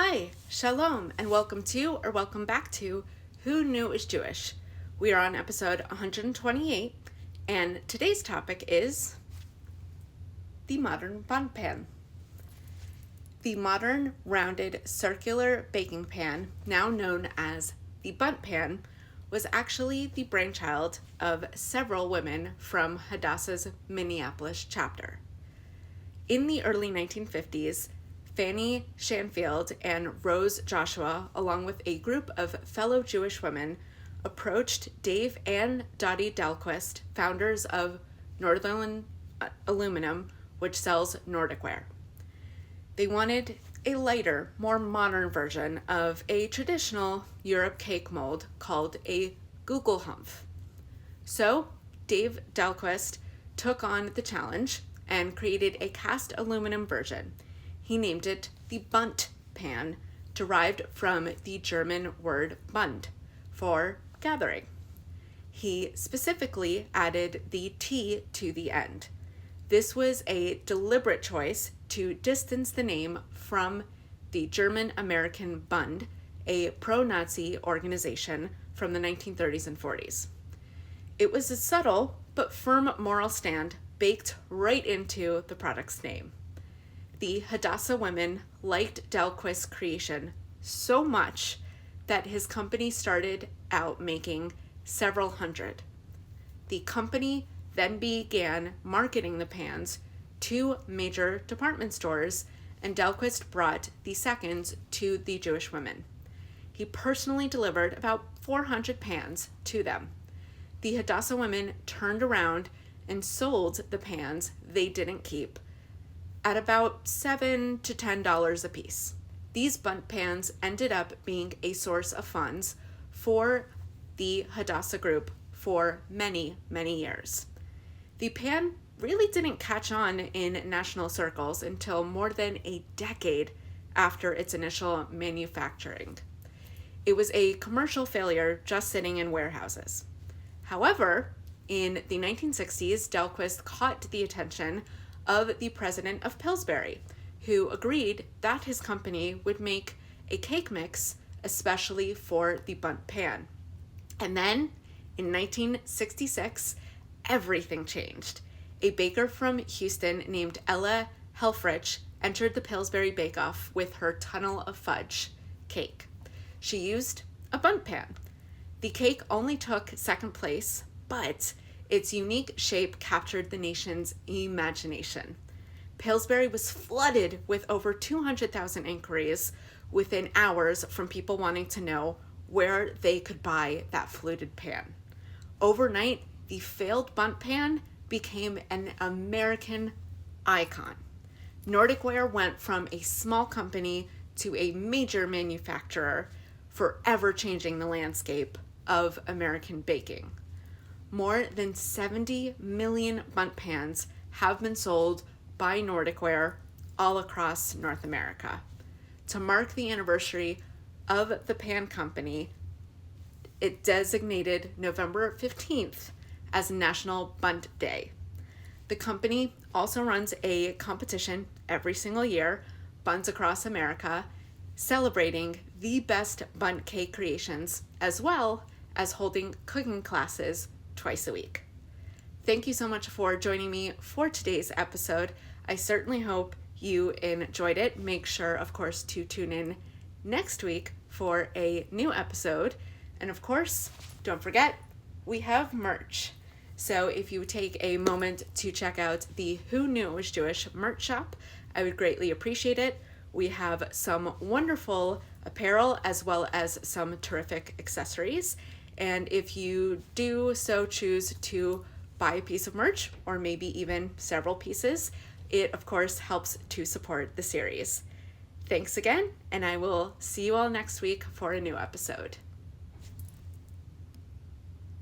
Hi, shalom, and welcome back to Who Knew It Was Jewish? We are on episode 128, and today's topic is the modern Bundt pan. The modern rounded circular baking pan, now known as the Bundt pan, was actually the brainchild of several women from Hadassah's Minneapolis chapter. In the early 1950s, Fanny Shanfield and Rose Joshua, along with a group of fellow Jewish women, approached Dave and Dottie Dahlquist, founders of Northern Aluminum, which sells Nordic ware. They wanted a lighter, more modern version of a traditional Europe cake mold called a Gugelhumpf. So Dave Dahlquist took on the challenge and created a cast aluminum version. He named it the Bundt pan, derived from the German word Bund for gathering. He specifically added the T to the end. This was a deliberate choice to distance the name from the German-American Bund, a pro-Nazi organization from the 1930s and 40s. It was a subtle but firm moral stand baked right into the product's name. The Hadassah women liked Dahlquist's creation so much that his company started out making several hundred. The company then began marketing the pans to major department stores, and Dahlquist brought the seconds to the Jewish women. He personally delivered about 400 pans to them. The Hadassah women turned around and sold the pans they didn't keep at about $7 to $10 a piece. These Bundt pans ended up being a source of funds for the Hadassah group for many, many years. The pan really didn't catch on in national circles until more than a decade after its initial manufacturing. It was a commercial failure just sitting in warehouses. However, in the 1960s, Dahlquist caught the attention of the president of Pillsbury, who agreed that his company would make a cake mix especially for the Bundt pan. And then, in 1966, everything changed. A baker from Houston named Ella Helfrich entered the Pillsbury Bake-Off with her Tunnel of Fudge cake. She used a Bundt pan. The cake only took second place, but its unique shape captured the nation's imagination. Pillsbury was flooded with over 200,000 inquiries within hours from people wanting to know where they could buy that fluted pan. Overnight, the failed Bundt pan became an American icon. Nordic ware went from a small company to a major manufacturer, forever changing the landscape of American baking. More than 70 million Bundt pans have been sold by Nordic ware all across North America. To mark the anniversary of the pan company, it designated November 15th as National Bundt Day. The company also runs a competition every single year, Buns Across America, celebrating the best Bundt cake creations, as well as holding cooking classes twice a week. Thank you so much for joining me for today's episode. I certainly hope you enjoyed it. Make sure, of course, to tune in next week for a new episode. And of course, don't forget, we have merch. So if you take a moment to check out the Who Knew It Was Jewish merch shop, I would greatly appreciate it. We have some wonderful apparel as well as some terrific accessories. And if you do so choose to buy a piece of merch, or maybe even several pieces, it of course helps to support the series. Thanks again, and I will see you all next week for a new episode.